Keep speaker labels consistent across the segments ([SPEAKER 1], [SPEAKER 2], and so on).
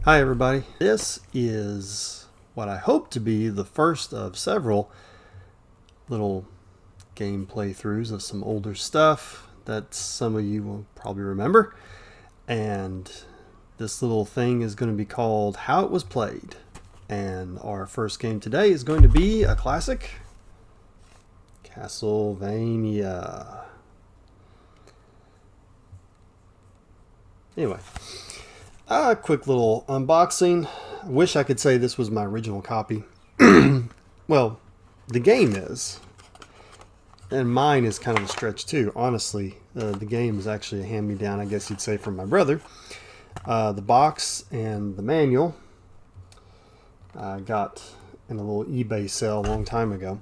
[SPEAKER 1] Hi everybody, this is what I hope to be the first of several little game playthroughs of some older stuff that some of you will probably remember. And this little thing is going to be called How It Was Played. And our first game today is going to be a classic, Castlevania. Anyway. A quick little unboxing. I wish I could say this was my original copy. Well, the game is. And mine is kind of a stretch too, honestly. The game is actually a hand-me-down, I guess you'd say, from my brother. The box and the manual I got in a little eBay sale a long time ago.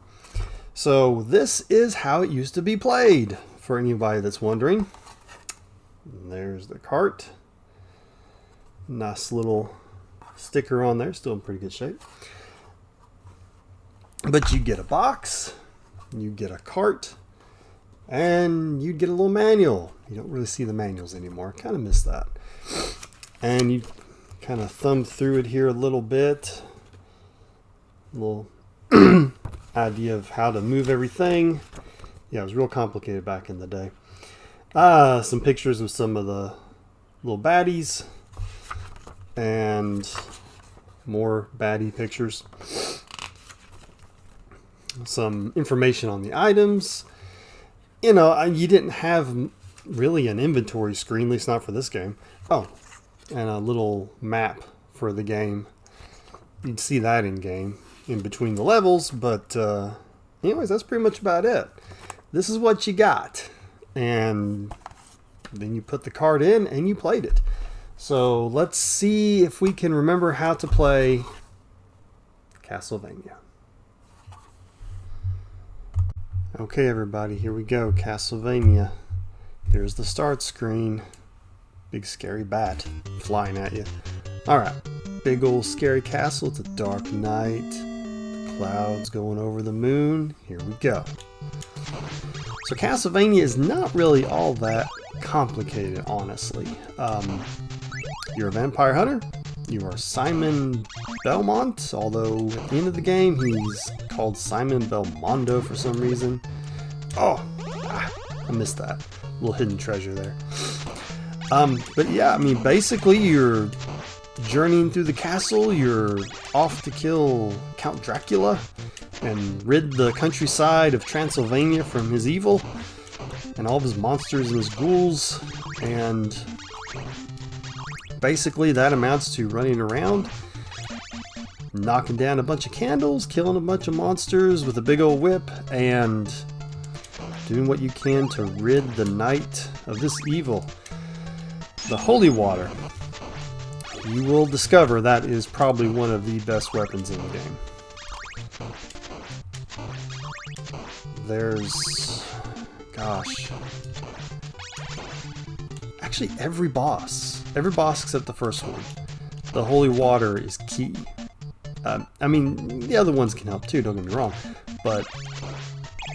[SPEAKER 1] So this is how it used to be played, for anybody that's wondering. And there's the cart. Nice little sticker on there, still in pretty good shape. But you get a box, you get a cart, and you get a little manual. You don't really see the manuals anymore. Kind of miss that. And you kind of thumb through it here a little bit. A little idea of how to move everything. Yeah, it was real complicated back in the day. Some pictures of some of the little baddies. And more baddie pictures. Some information on the items. You know, you didn't have really an inventory screen, at least not for this game. Oh, and a little map for the game. You'd see that in game, in between the levels, but anyways, that's pretty much about it. This is what you got. And then you put the card in and you played it. So let's see if we can remember how to play Castlevania. Okay everybody, here we go, Castlevania. Here's the start screen. Big scary bat flying at you. Alright, big old scary castle. It's a dark night. The clouds going over the moon. Here we go. So Castlevania is not really all that complicated, honestly. You're a vampire hunter. You are Simon Belmont, although at the end of the game he's called Simon Belmondo for some reason. Oh, I missed that. Little hidden treasure there. But yeah, I mean, basically you're journeying through the castle. You're off to kill Count Dracula and rid the countryside of Transylvania from his evil and all of his monsters and his ghouls. And basically that amounts to running around, knocking down a bunch of candles, killing a bunch of monsters with a big old whip, and doing what you can to rid the night of this evil. The holy water. You will discover that is probably one of the best weapons in the game. There's, gosh, actually every boss except the first one, the holy water is key. I mean, the other ones can help too, don't get me wrong, but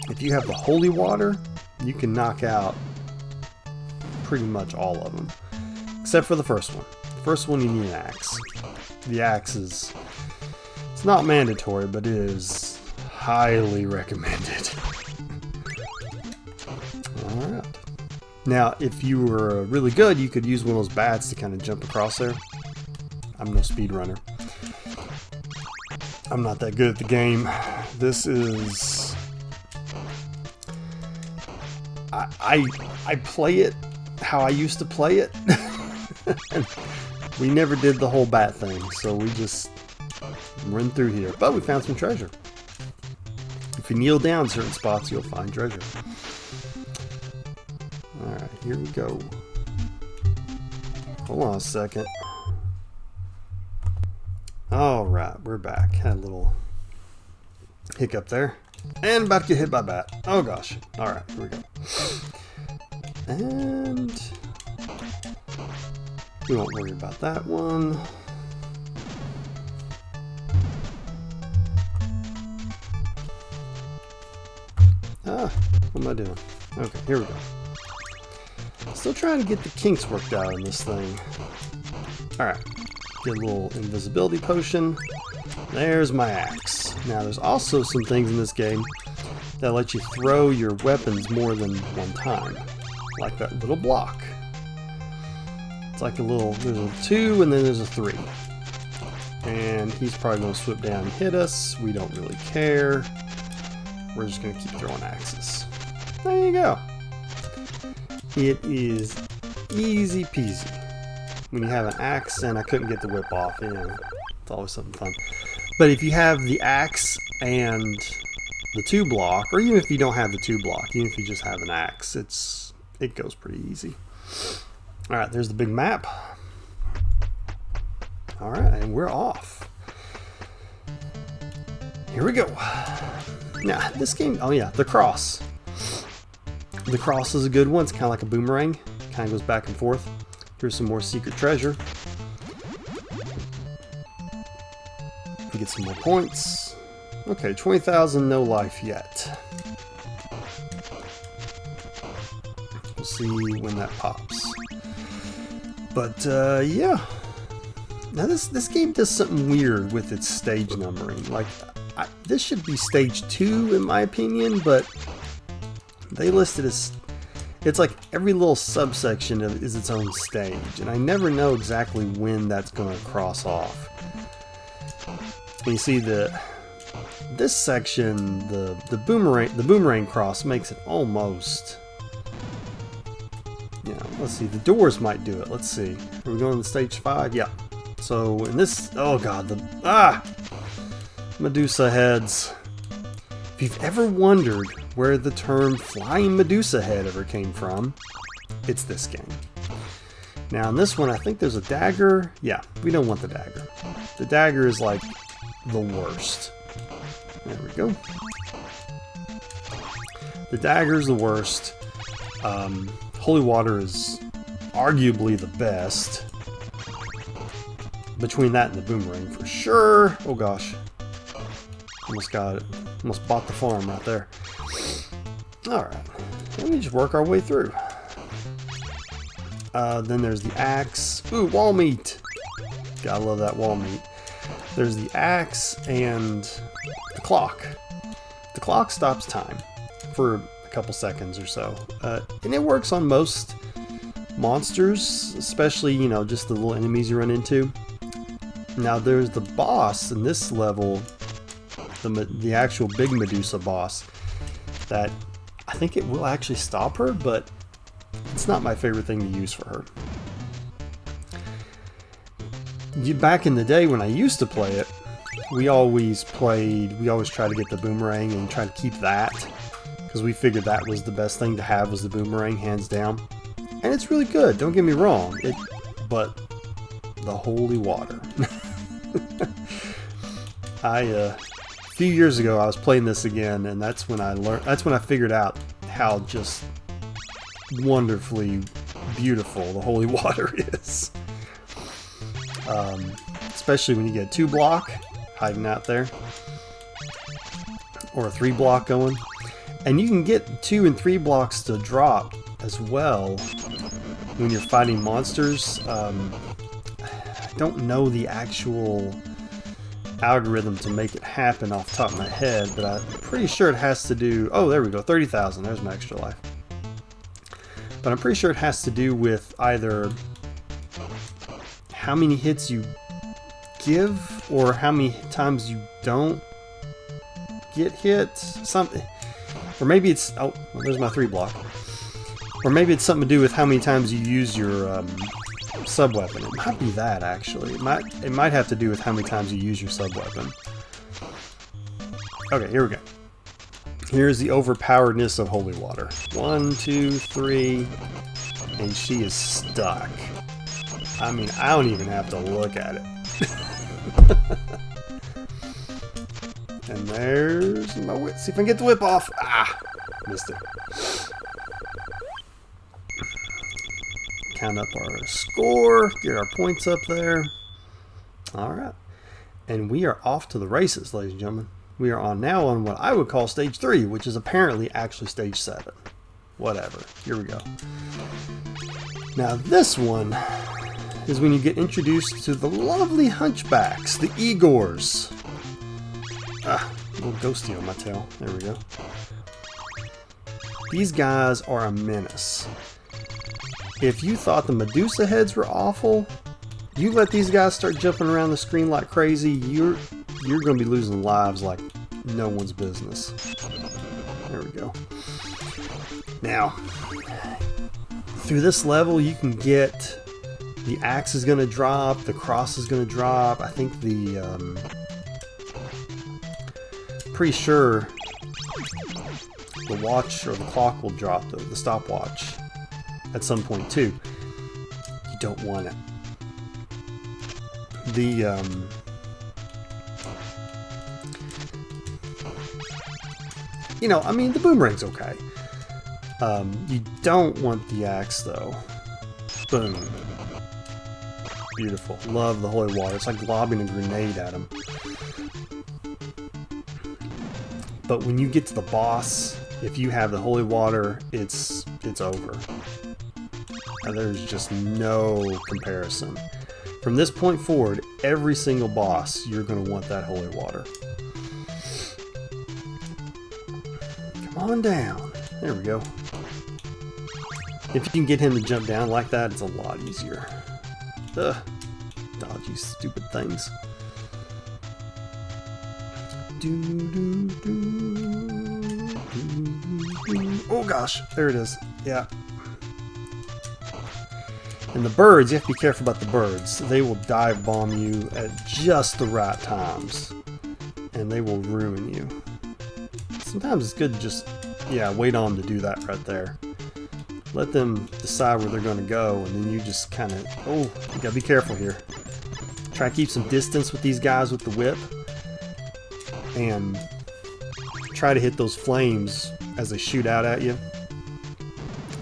[SPEAKER 1] if you have the holy water, you can knock out pretty much all of them, except for the first one. The first one you need an axe. The axe is, it's not mandatory, but it is highly recommended. Alright. Now, if you were really good, you could use one of those bats to kind of jump across there. I'm no speedrunner. I'm not that good at the game. This is... I play it how I used to play it. We never did the whole bat thing, so we just run through here. But we found some treasure. If you kneel down certain spots, you'll find treasure. Alright, here we go. Hold on a second. Alright, we're back. Had a little hiccup there. And about to get hit by a bat. Oh gosh. Alright, here we go. And we won't worry about that one. What am I doing? Okay, here we go. Still trying to get the kinks worked out in this thing. Alright. Get a little invisibility potion. There's my axe. Now there's also some things in this game that let you throw your weapons more than one time. Like that little block. It's like a little, there's a 2 and then there's a 3. And he's probably going to swoop down and hit us. We don't really care. We're just going to keep throwing axes. There you go. It is easy peasy. When you have an axe, and I couldn't get the whip off, you know, it's always something fun. But if you have the axe and the 2 block, or even if you don't have the 2 block, even if you just have an axe, it goes pretty easy. All right, there's the big map. All right, and we're off. Here we go. Now, this game, oh yeah, the cross. The cross is a good one. It's kind of like a boomerang. Kind of goes back and forth. Here's some more secret treasure. Get some more points. Okay, 20,000, no life yet. We'll see when that pops. But yeah. Now this game does something weird with its stage numbering. Like, this should be stage 2 in my opinion, but they listed as, it's like every little subsection is its own stage, and I never know exactly when that's going to cross off. And you see this section, the boomerang cross makes it almost, you know, let's see, the doors might do it. Let's see. Are we going to stage 5? Yeah. So in this, oh god, Medusa heads. If you've ever wondered where the term flying Medusa head ever came from, it's this game. Now in this one, I think there's a dagger. Yeah, we don't want the dagger. The dagger is like the worst. There we go. The dagger is the worst. Holy water is arguably the best. Between that and the boomerang for sure. Oh gosh. Almost got it. Almost bought the farm right there. Alright. Let me just work our way through. Then there's the axe. Ooh, wall meat. Gotta love that wall meat. There's the axe and the clock. The clock stops time for a couple seconds or so. And it works on most monsters, especially, you know, just the little enemies you run into. Now there's the boss in this level, the actual big Medusa boss, that I think it will actually stop her, but it's not my favorite thing to use for her. Back in the day when I used to play it, we always tried to get the boomerang and try to keep that, because we figured that was the best thing to have, was the boomerang, hands down. And it's really good, don't get me wrong, but the holy water. A few years ago I was playing this again, and that's when I figured out how just wonderfully beautiful the holy water is. Especially when you get a 2 block hiding out there, or a 3 block going, and you can get 2 and 3 blocks to drop as well when you're fighting monsters. I don't know the actual algorithm to make it happen off the top of my head, but I'm pretty sure it has to do, oh there we go, 30,000, there's my extra life. But I'm pretty sure it has to do with either how many hits you give or how many times you don't get hit, something. Or maybe it's, oh, well, there's my 3 block. Or maybe it's something to do with how many times you use your sub-weapon. It might be that, actually. It might have to do with how many times you use your sub-weapon. Okay, here we go. Here's the overpoweredness of holy water. 1, 2, 3, and she is stuck. I mean, I don't even have to look at it. And there's my whip. See if I can get the whip off. Ah, missed it. Count up our score, get our points up there. Alright. And we are off to the races, ladies and gentlemen. We are now on what I would call stage 3, which is apparently actually stage 7. Whatever. Here we go. Now this one, is when you get introduced to the lovely hunchbacks, the Igors. Ah, a little ghosty on my tail. There we go. These guys are a menace. If you thought the Medusa heads were awful, you let these guys start jumping around the screen like crazy, you're going to be losing lives like no one's business. There we go. Now, through this level, you can get the axe is going to drop, the cross is going to drop. I think pretty sure the watch or the clock will drop, the stopwatch, at some point too. You don't want it. You know, I mean, the boomerang's okay. You don't want the axe though. Boom. Beautiful. Love the holy water. It's like lobbing a grenade at him. But when you get to the boss, if you have the holy water, it's over. And there's just no comparison. From this point forward, every single boss, you're going to want that holy water. Come on down. There we go. If you can get him to jump down like that, it's a lot easier. Ugh. Dodge, you stupid things. Oh gosh, there it is. Yeah. And the birds, you have to be careful about the birds. They will dive bomb you at just the right times. And they will ruin you. Sometimes it's good to just, yeah, wait on them to do that right there. Let them decide where they're going to go, and then you just kind of, oh, you gotta be careful here. Try to keep some distance with these guys with the whip. And try to hit those flames as they shoot out at you.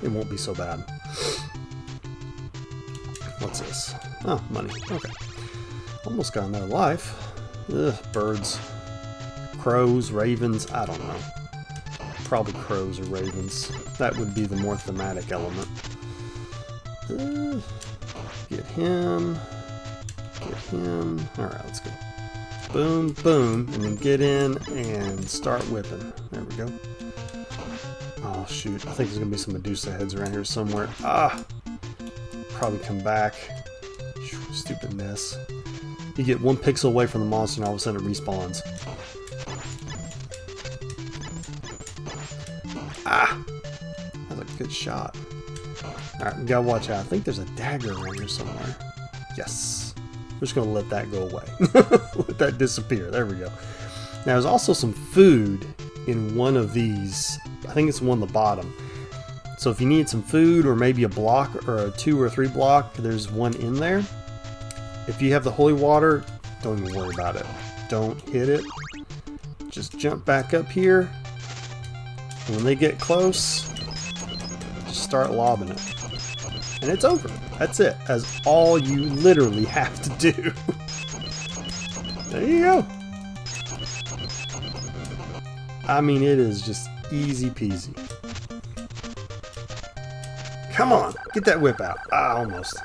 [SPEAKER 1] It won't be so bad. What's this? Oh, money. Okay. Almost got another life. Ugh, birds. Crows, ravens, I don't know. Probably crows or ravens. That would be the more thematic element. Get him. Get him. Alright, let's go. Boom, boom, and then get in and start whipping. There we go. Oh, shoot. I think there's going to be some Medusa heads around here somewhere. Ah! Probably come back. Stupidness. You get one pixel away from the monster and all of a sudden it respawns. Ah! That was a good shot. Alright, we gotta watch out. I think there's a dagger around here somewhere. Yes. We're just gonna let that go away. Let that disappear. There we go. Now there's also some food in one of these. I think it's one on the bottom. So if you need some food or maybe a block or a 2 or 3 block, there's one in there. If you have the holy water, don't even worry about it. Don't hit it. Just jump back up here. And when they get close, just start lobbing it. And it's over. That's it. That's all you literally have to do. There you go. I mean, it is just easy peasy. Come on, get that whip out. Ah, almost.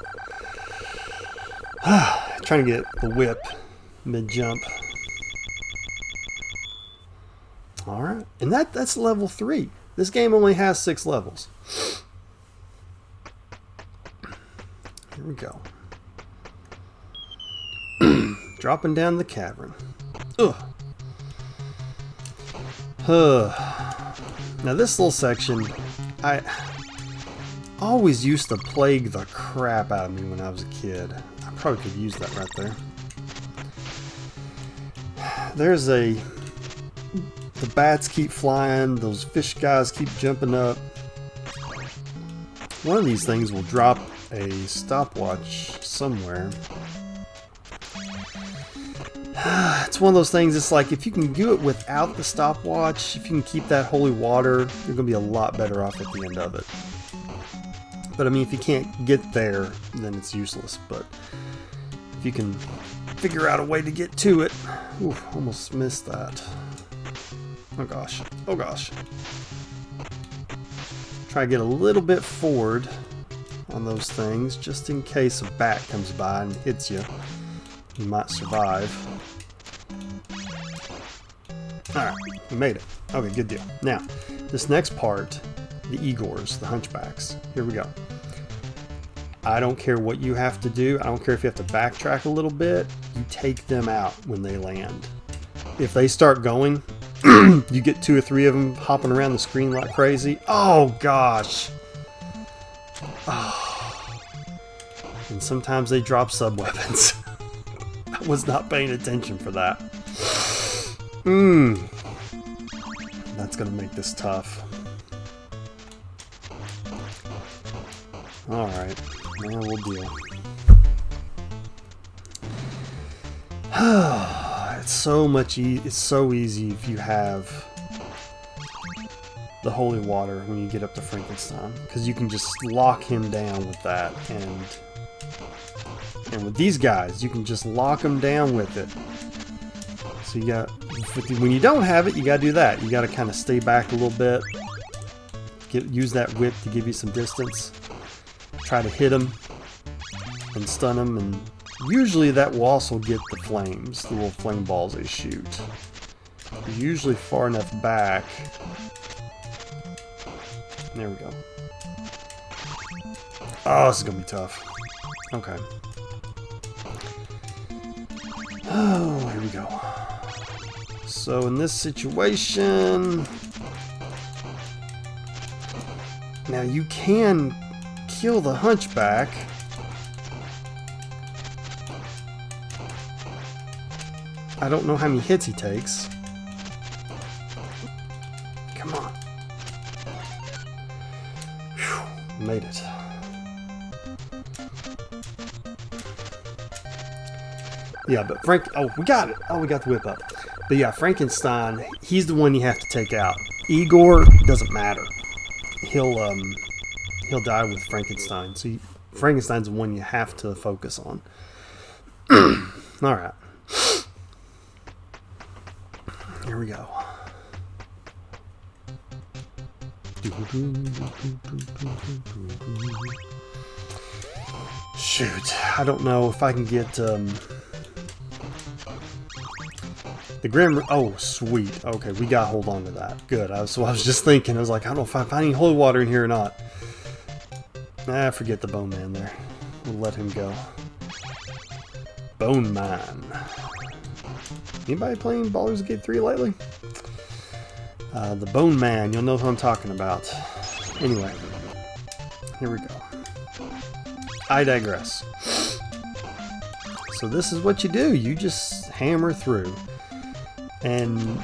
[SPEAKER 1] Trying to get the whip mid-jump. Alright, and that's level 3. This game only has 6 levels. Here we go. Dropping down the cavern. Ugh. Now this little section, I always used to plague the crap out of me when I was a kid. I probably could use that right there. There's the bats keep flying, those fish guys keep jumping up. One of these things will drop a stopwatch somewhere. It's one of those things, it's like if you can do it without the stopwatch, if you can keep that holy water, you're going to be a lot better off at the end of it. But I mean, if you can't get there, then it's useless. But if you can figure out a way to get to it. Ooh, almost missed that. Oh gosh. Oh gosh. Try to get a little bit forward. on those things, just in case a bat comes by and hits you. You might survive. Alright, we made it. Okay, good deal. Now, this next part, the Igors, the hunchbacks. Here we go. I don't care what you have to do. I don't care if you have to backtrack a little bit. You take them out when they land. If they start going, you get 2 or 3 of them hopping around the screen like crazy. Oh, gosh. Oh. And sometimes they drop sub-weapons. I was not paying attention for that. That's going to make this tough. Alright. Now we'll deal. It's so much it's so easy if you have the holy water when you get up to Frankenstein, because you can just lock him down with that, and with these guys you can just lock them down with it. So you got, when you don't have it, you gotta do that. You gotta kind of stay back a little bit, use that whip to give you some distance, try to hit them and stun them, and usually that will also get the flames, the little flame balls they shoot. You're usually far enough back. There we go. Oh, this is gonna be tough. Okay. Oh, here we go. So in this situation, now you can kill the hunchback. I don't know how many hits he takes. Come on. Whew, made it. Yeah, but oh, we got it. Oh, we got the whip up. But yeah, Frankenstein, he's the one you have to take out. Igor doesn't matter. He'll die with Frankenstein. So Frankenstein's the one you have to focus on. All right. Here we go. Shoot, I don't know if I can get the Grim. Oh, sweet. Okay, we got to hold on to that. Good. So I was just thinking. I was like, I don't know if I find any holy water in here or not. Ah, forget the Bone Man there. We'll let him go. Bone Man. Anybody playing Baldur's Gate 3 lately? The Bone Man, you'll know who I'm talking about. Anyway, here we go. I digress. So this is what you do. You just hammer through. And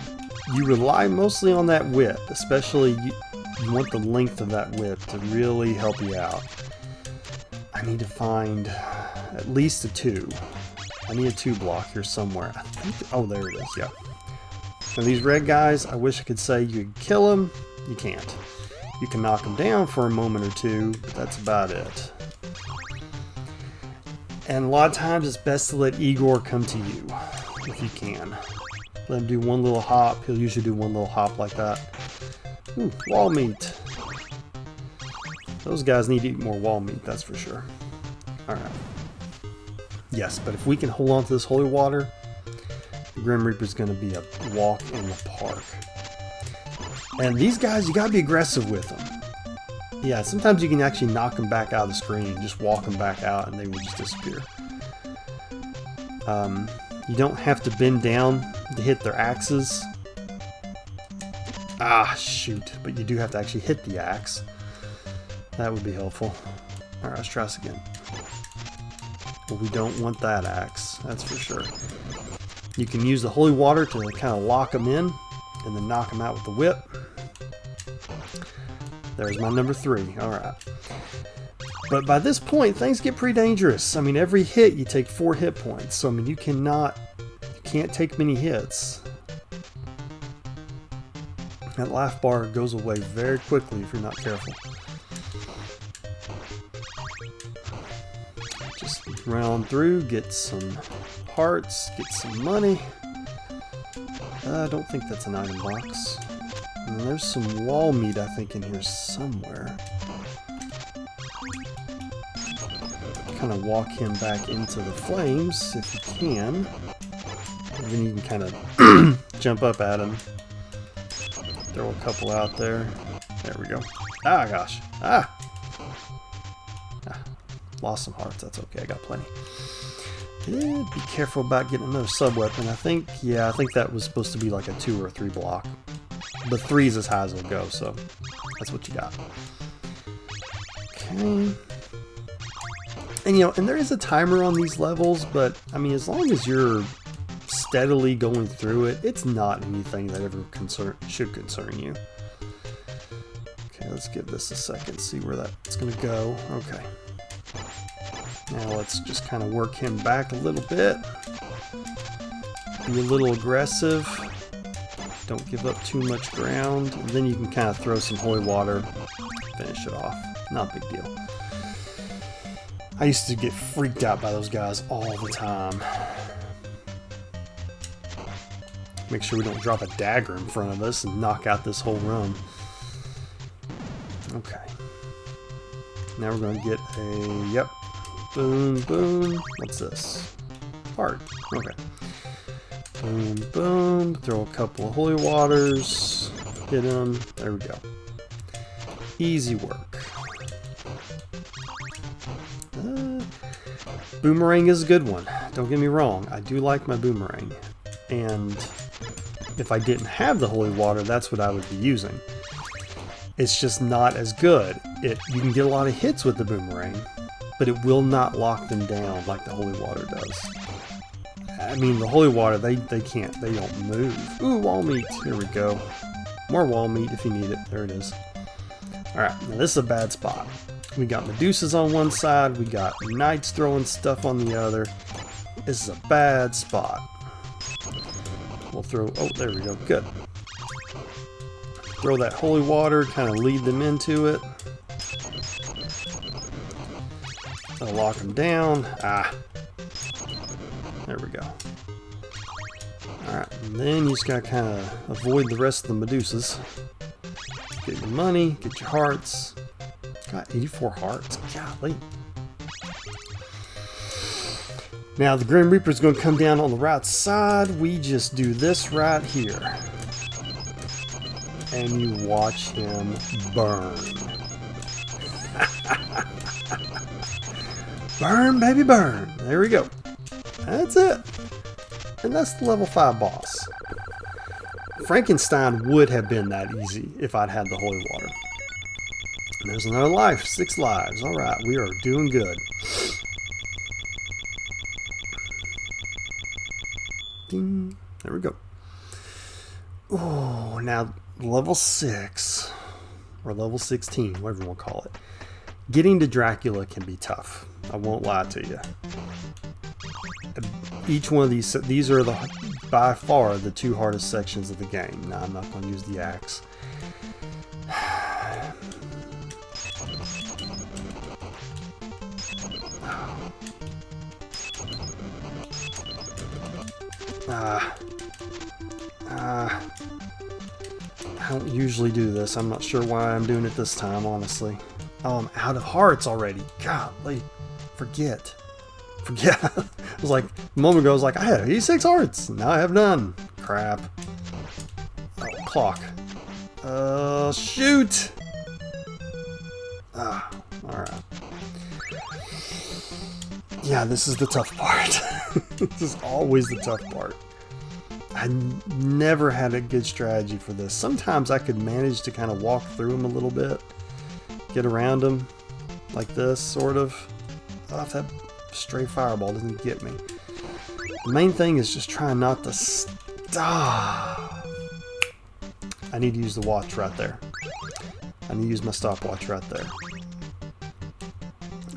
[SPEAKER 1] you rely mostly on that whip. Especially, you want the length of that whip to really help you out. I need to find at least a 2. I need a 2 block here somewhere. I think, oh, there it is, yeah. Now these red guys, I wish I could say you could kill them. You can't. You can knock them down for a moment or 2, but that's about it. And a lot of times it's best to let Igor come to you, if you can. Let him do one little hop. He'll usually do one little hop like that. Ooh, wall meat. Those guys need to eat more wall meat, that's for sure. Alright. Yes, but if we can hold on to this holy water, the Grim Reaper's going to be a walk in the park. And these guys, you got to be aggressive with them. Yeah, sometimes you can actually knock them back out of the screen, just walk them back out, and they will just disappear. You don't have to bend down to hit their axes. Ah, shoot. But you do have to actually hit the axe. That would be helpful. Alright, let's try this again. Well, we don't want that axe, that's for sure. You can use the holy water to kind of lock them in, and then knock them out with the whip. There's my number 3. Alright. But by this point, things get pretty dangerous. I mean, every hit you take 4 hit points. So, I mean, you can't take many hits. That life bar goes away very quickly if you're not careful. Just run on through, get some hearts, get some money. I don't think that's an item box. And there's some wall meat, I think, in here somewhere. kind of walk him back into the flames if you can. And then you can kind of jump up at him. Throw a couple out there. There we go. Ah, gosh. Ah! Lost some hearts. That's okay. I got plenty. Yeah, be careful about getting another sub-weapon. I think that was supposed to be like a 2 or 3 block. But 3 is as high as it'll go, so that's what you got. Okay. And and there is a timer on these levels, but I mean, as long as you're steadily going through it, it's not anything that ever should concern you. Okay, let's give this a second, see where that's gonna go. Okay. Now let's just kind of work him back a little bit. Be a little aggressive. Don't give up too much ground. And then you can kind of throw some holy water, finish it off. Not a big deal. I used to get freaked out by those guys all the time. Make sure we don't drop a dagger in front of us and knock out this whole run. Okay. Now we're going to get a, yep. Boom, boom. What's this? Heart. Okay. Boom, boom. Throw a couple of holy waters. Hit him. There we go. Easy work. Boomerang is a good one. Don't get me wrong. I do like my boomerang. And if I didn't have the holy water, that's what I would be using. It's just not as good. You can get a lot of hits with the boomerang, but it will not lock them down like the holy water does. I mean, the holy water, they can't. They don't move. Ooh, wall meat. Here we go. More wall meat if you need it. There it is. Alright, now this is a bad spot. We got Medusas on one side. We got knights throwing stuff on the other. This is a bad spot. We'll throw... Oh, there we go. Good. Throw that holy water. Kind of lead them into it. That'll lock them down. Ah. There we go. Alright, and then you just gotta kind of avoid the rest of the Medusas. Get your money, get your hearts. Got 84 hearts. Golly. Now the Grim Reaper's gonna come down on the right side. We just do this right here. And you watch him burn. Burn, baby, burn. There we go. That's it. And that's the level 5 boss. Frankenstein would have been that easy if I'd had the holy water. And there's another life. 6 lives. Alright, we are doing good. Ding. There we go. Oh, now level 6. Or level 16, whatever you want to call it. Getting to Dracula can be tough. I won't lie to you. Each one of these are by far the 2 hardest sections of the game. Now I'm not going to use the axe. I don't usually do this. I'm not sure why I'm doing it this time, honestly. Oh, I'm out of hearts already. Golly. Forget. I was like, a moment ago, I was like, I had 86 hearts. Now I have none. Crap. Oh, clock. Shoot. Alright. Yeah, this is the tough part. This is always the tough part. I never had a good strategy for this. Sometimes I could manage to kind of walk through them a little bit. Get around them. Like this, sort of. Oh, if that stray fireball doesn't get me. The main thing is just trying not to stop. I need to use the watch right there. I need to use my stopwatch right there.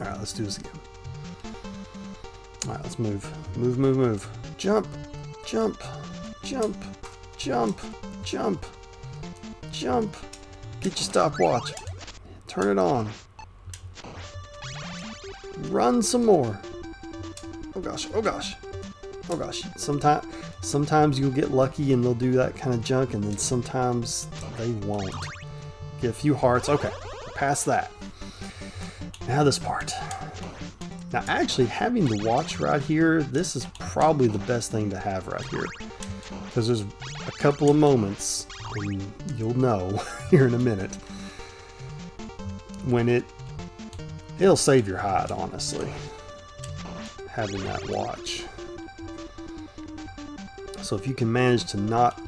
[SPEAKER 1] Alright, let's do this again. Alright, let's move. Move. Jump. Jump. Jump. Jump. Jump. Jump. Get your stopwatch. Turn it on. Run some more. Oh gosh, oh gosh. Oh gosh. Sometimes you'll get lucky and they'll do that kind of junk, and then sometimes they won't. Get a few hearts. Okay, past that. Now this part. Now actually having the watch right here, this is probably the best thing to have right here. Because there's a couple of moments, and you'll know here in a minute, when it'll save your hide, honestly, having that watch. So if you can manage to not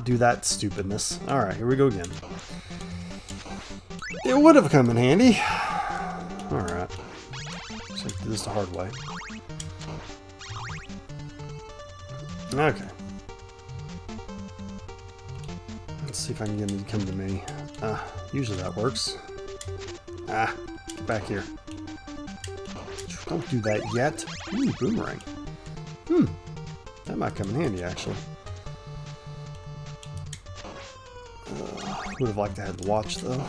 [SPEAKER 1] do that stupidness. Alright, here we go again. It would have come in handy. Alright. So I do this the hard way. Okay. Let's see if I can get him to come to me. Usually that works. Get back here. Don't do that yet. Ooh, boomerang. That might come in handy, actually. Would have liked to have the watch, though.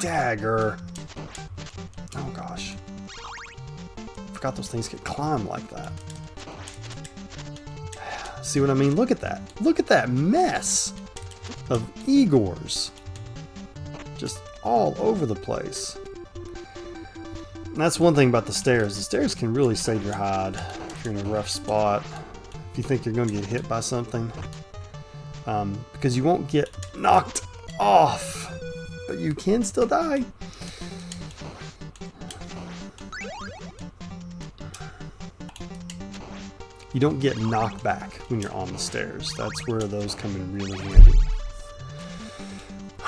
[SPEAKER 1] Dagger. Oh, gosh. Forgot those things could climb like that. See what I mean? Look at that. Look at that mess of Igors. Just all over the place. And that's one thing about the stairs. The stairs can really save your hide if you're in a rough spot. If you think you're going to get hit by something. Because you won't get knocked off. But you can still die. You don't get knocked back when you're on the stairs. That's where those come in really handy.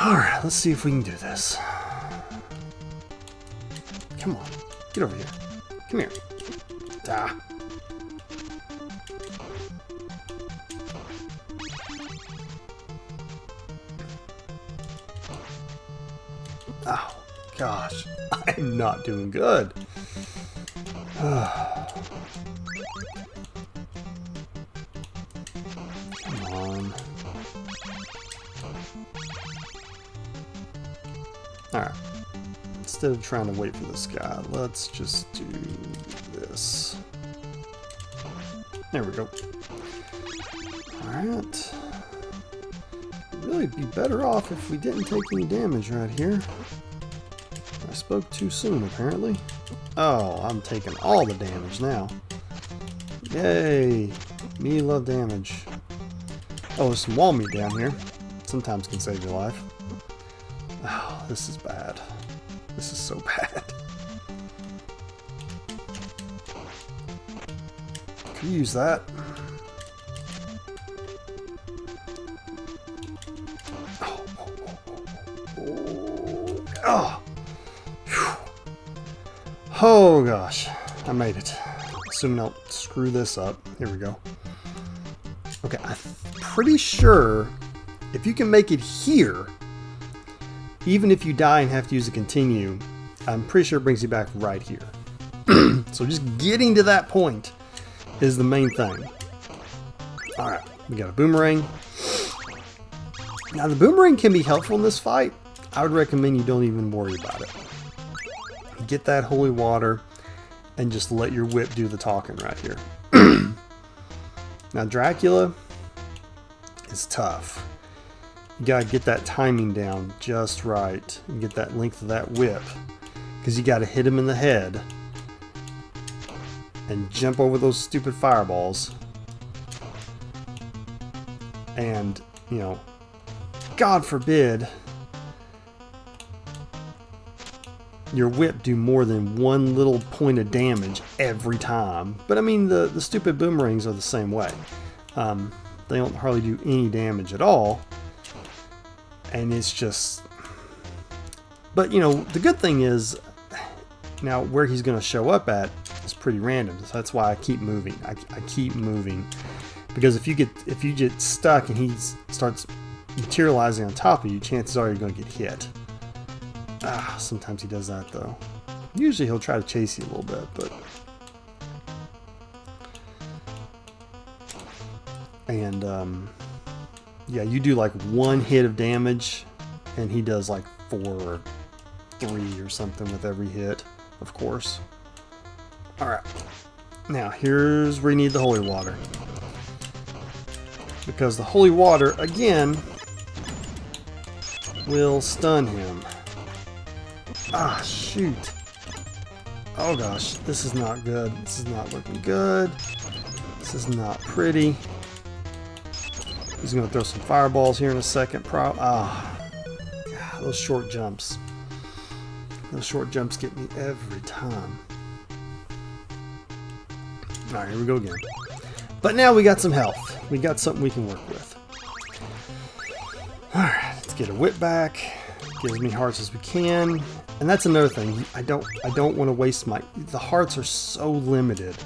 [SPEAKER 1] Alright, let's see if we can do this. Come on, get over here. Come here. Oh, gosh. I'm not doing good. Alright, instead of trying to wait for this guy, let's just do this. There we go. Alright. Really be better off if we didn't take any damage right here. I spoke too soon, apparently. Oh, I'm taking all the damage now. Yay! Me love damage. Oh, there's some wall meat down here. Sometimes can save your life. Oh, this is bad. This is so bad. Can you use that? Oh gosh, I made it. Assuming I'll screw this up. Here we go. Okay, I'm pretty sure if you can make it here, even if you die and have to use a continue, I'm pretty sure it brings you back right here. So just getting to that point is the main thing. Alright, we got a boomerang. Now the boomerang can be helpful in this fight. I would recommend you don't even worry about it. Get that holy water and just let your whip do the talking right here. Now Dracula is tough. You gotta get that timing down just right and get that length of that whip, because you gotta hit him in the head and jump over those stupid fireballs. And, you know, God forbid your whip do more than one little point of damage every time. But I mean, the stupid boomerangs are the same way. They don't hardly do any damage at all. And it's just... But, you know, the good thing is, now where he's going to show up at is pretty random. So that's why I keep moving. I keep moving. Because if you get stuck and he starts materializing on top of you, chances are you're going to get hit. Sometimes he does that though. Usually he'll try to chase you a little bit, but... And, yeah, you do like one hit of damage, and he does like 4 or 3 or something with every hit, of course. Alright. Now, here's where you need the holy water. Because the holy water, again, will stun him. Ah, shoot. Oh gosh, this is not good. This is not looking good. This is not pretty. He's going to throw some fireballs here in a second. God, those short jumps. Those short jumps get me every time. Alright, here we go again. But now we got some health. We got something we can work with. Alright, let's get a whip back. Get as many hearts as we can. And that's another thing. I don't want to waste the hearts are so limited.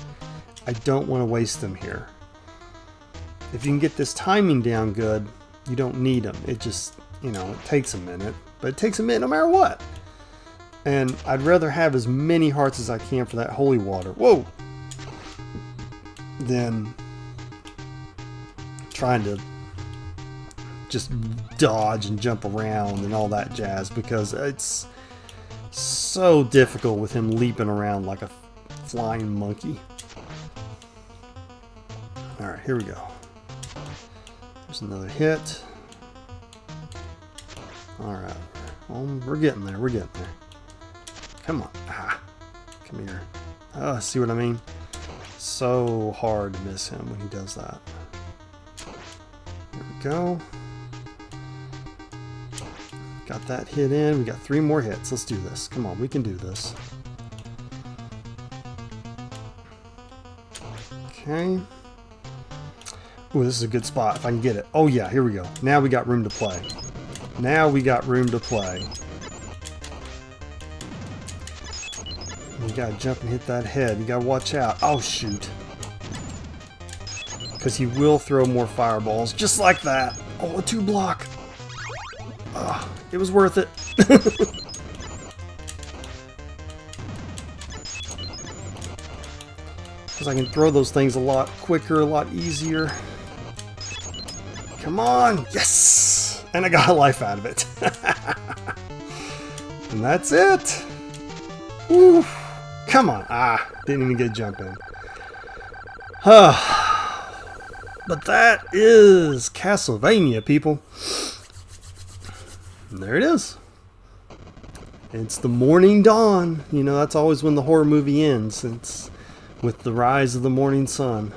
[SPEAKER 1] I don't want to waste them here. If you can get this timing down good, you don't need them. It just, it takes a minute. But it takes a minute no matter what. And I'd rather have as many hearts as I can for that holy water. Whoa! Than trying to just dodge and jump around and all that jazz, because it's so difficult with him leaping around like a flying monkey. Alright, here we go. There's another hit. Alright. Well, we're getting there. We're getting there. Come on. Come here. Oh, see what I mean? So hard to miss him when he does that. There we go. Got that hit in. We got 3 more hits. Let's do this. Come on, we can do this. Okay. Ooh, this is a good spot if I can get it. Oh yeah, here we go. Now we got room to play. Now we got room to play. You gotta jump and hit that head. You gotta watch out. Oh shoot. Because he will throw more fireballs. Just like that. Oh, a 2 block. Oh, it was worth it. Because I can throw those things a lot quicker, a lot easier. Come on! Yes! And I got a life out of it. And that's it. Woo! Come on. Didn't even get a jump in. But that is Castlevania, people. And there it is. It's the morning dawn. That's always when the horror movie ends. It's with the rise of the morning sun.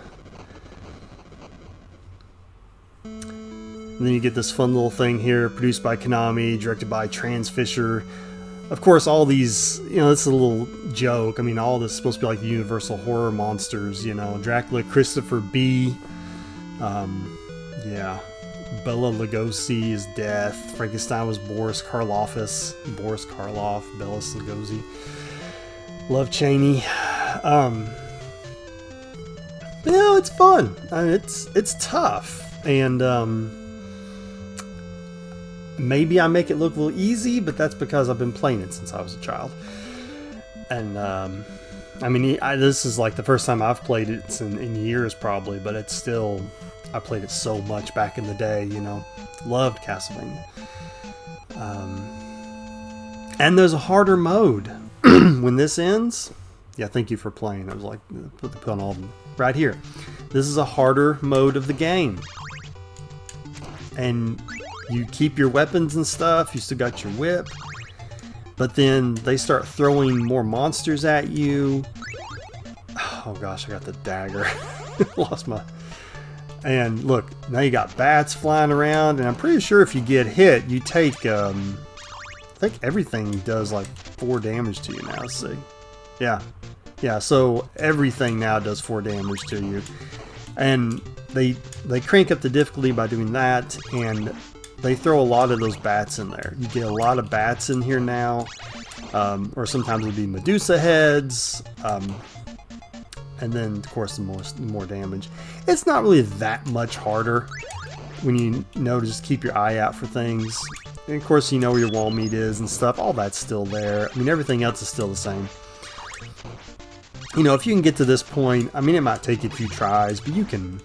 [SPEAKER 1] And then you get this fun little thing here, produced by Konami, directed by Trans Fisher. Of course, all these, it's a little joke. I mean, all this is supposed to be like the Universal horror monsters, Dracula, Christopher B. Yeah. Bela Lugosi is Death. Frankenstein was Boris Karloff, Bela Lugosi. Love Cheney. It's fun. I mean, it's tough. And, maybe I make it look a little easy, but that's because I've been playing it since I was a child. And, I mean, this is like the first time I've played it in years probably, but it's still, I played it so much back in the day, Loved Castlevania. And there's a harder mode. When this ends, yeah, thank you for playing. I was like, put on all of them right here. This is a harder mode of the game. And you keep your weapons and stuff. You still got your whip. But then they start throwing more monsters at you. Oh gosh, I got the dagger. Lost my... And look, now you got bats flying around. And I'm pretty sure if you get hit, you take... I think everything does like 4 damage to you now. Let's see. Yeah, so everything now does 4 damage to you. And they crank up the difficulty by doing that, and they throw a lot of those bats in there. You get a lot of bats in here now, or sometimes it'll be Medusa heads, and then of course the more damage. It's not really that much harder when you know to just keep your eye out for things. And of course you know where your wall meat is and stuff. All that's still there. I mean, everything else is still the same. If you can get to this point, I mean, it might take you a few tries, but you can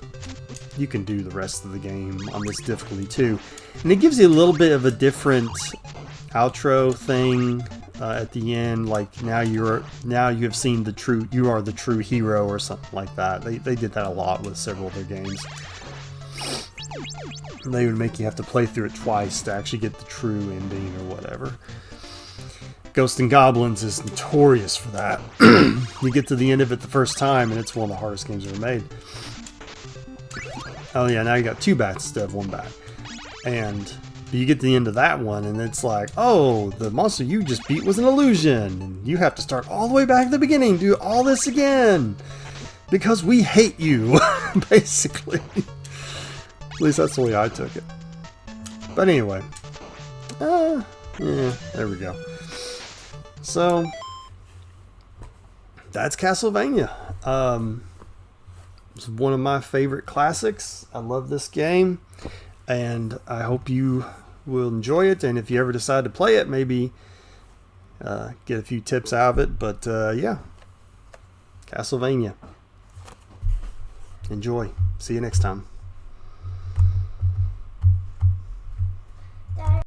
[SPEAKER 1] do the rest of the game on this difficulty too. And it gives you a little bit of a different outro thing at the end, like now you have seen you are the true hero or something like that. They did that a lot with several of their games. They would make you have to play through it twice to actually get the true ending or whatever. Ghosts and Goblins is notorious for that. You get to the end of it the first time, and it's one of the hardest games ever made. Oh yeah, now you got 2 bats instead of 1 bat. And you get to the end of that one, and it's like, oh, the monster you just beat was an illusion. And you have to start all the way back at the beginning, do all this again. Because we hate you, basically. At least that's the way I took it. But anyway. Yeah, there we go. So, that's Castlevania. It's one of my favorite classics. I love this game. And I hope you will enjoy it. And if you ever decide to play it, maybe get a few tips out of it. But yeah, Castlevania. Enjoy. See you next time.